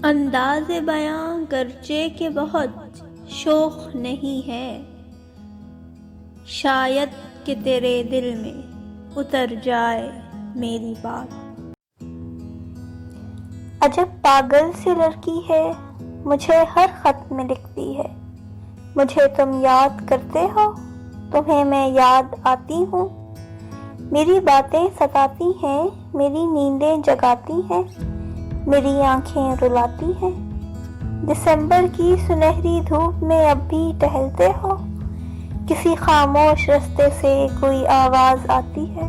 انداز بیاں گرچہ کہ بہت شوخ نہیں ہے، شاید کہ تیرے دل میں اتر جائے میری بات۔ عجب پاگل سی لڑکی ہے، مجھے ہر خط میں لکھتی ہے، مجھے تم یاد کرتے ہو، تمہیں میں یاد آتی ہوں، میری باتیں ستاتی ہیں، میری نیندیں جگاتی ہیں، میری آنکھیں رلاتی ہیں۔ دسمبر کی سنہری دھوپ میں اب بھی ٹہلتے ہو، کسی خاموش رستے سے کوئی آواز آتی ہے،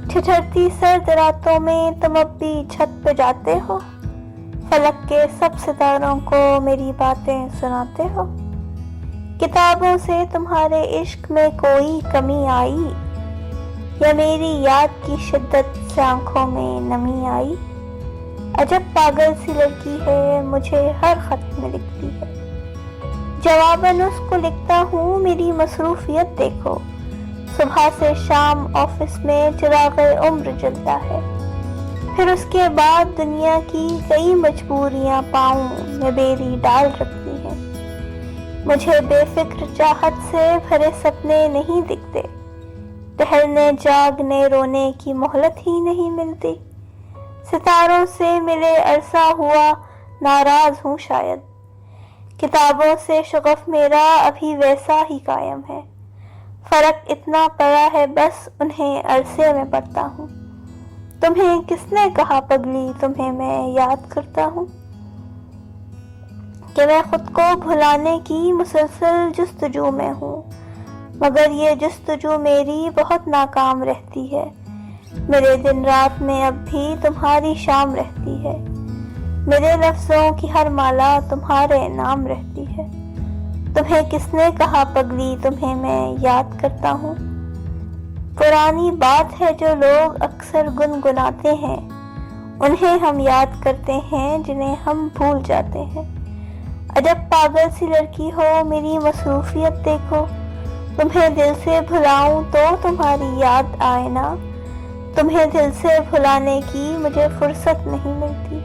ٹھٹھرتی سرد راتوں میں تم اب بھی چھت پہ جاتے ہو، فلک کے سب ستاروں کو میری باتیں سناتے ہو۔ کتابوں سے تمہارے عشق میں کوئی کمی آئی، یا میری یاد کی شدت سے آنکھوں میں نمی آئی؟ عجب پاگل سی لڑکی ہے، مجھے ہر خط میں لکھتی ہے، جواباً اس کو لکھتا ہوں میری مصروفیت دیکھو، صبح سے شام آفس میں چراغ عمر جلتا ہے، پھر اس کے بعد دنیا کی کئی مجبوریاں پاؤں میں بیری ڈال رکھتی ہیں، مجھے بے فکر چاہت سے بھرے سپنے نہیں دکھتے، ٹہلنے جاگنے رونے کی مہلت ہی نہیں ملتی، ستاروں سے ملے عرصہ ہوا ناراض ہوں شاید، کتابوں سے شغف میرا ابھی ویسا ہی قائم ہے، فرق اتنا پڑا ہے بس انہیں عرصے میں پڑھتا ہوں۔ تمہیں کس نے کہا پگلی تمہیں میں یاد کرتا ہوں، کہ میں خود کو بھلانے کی مسلسل جستجو میں ہوں، مگر یہ جستجو میری بہت ناکام رہتی ہے، میرے دن رات میں اب بھی تمہاری شام رہتی ہے، میرے لفظوں کی ہر مالا تمہارے نام رہتی ہے۔ تمہیں کس نے کہا پگلی تمہیں میں یاد کرتا ہوں، پرانی بات ہے جو لوگ اکثر گنگناتے ہیں، انہیں ہم یاد کرتے ہیں جنہیں ہم بھول جاتے ہیں۔ عجب پاگل سی لڑکی ہو، میری مصروفیت دیکھو، تمہیں دل سے بھلاؤں تو تمہاری یاد آئے نا، تمہیں دل سے بھلانے کی مجھے فرصت نہیں ملتی،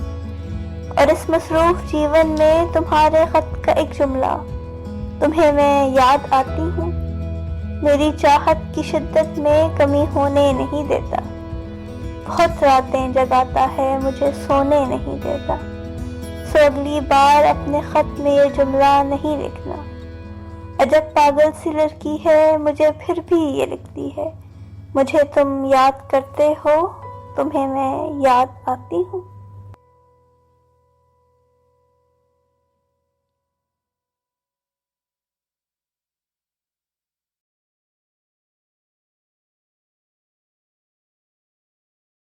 اور اس مصروف جیون میں تمہارے خط کا ایک جملہ تمہیں میں یاد آتی ہوں، میری چاہت کی شدت میں کمی ہونے نہیں دیتا، بہت راتیں جگاتا ہے مجھے سونے نہیں دیتا، سو اگلی بار اپنے خط میں یہ جملہ نہیں لکھنا۔ عجب پاگل سی لڑکی ہے، مجھے پھر بھی یہ لکھتی ہے، مجھے تم یاد کرتے ہو، تمہیں میں یاد آتی ہوں۔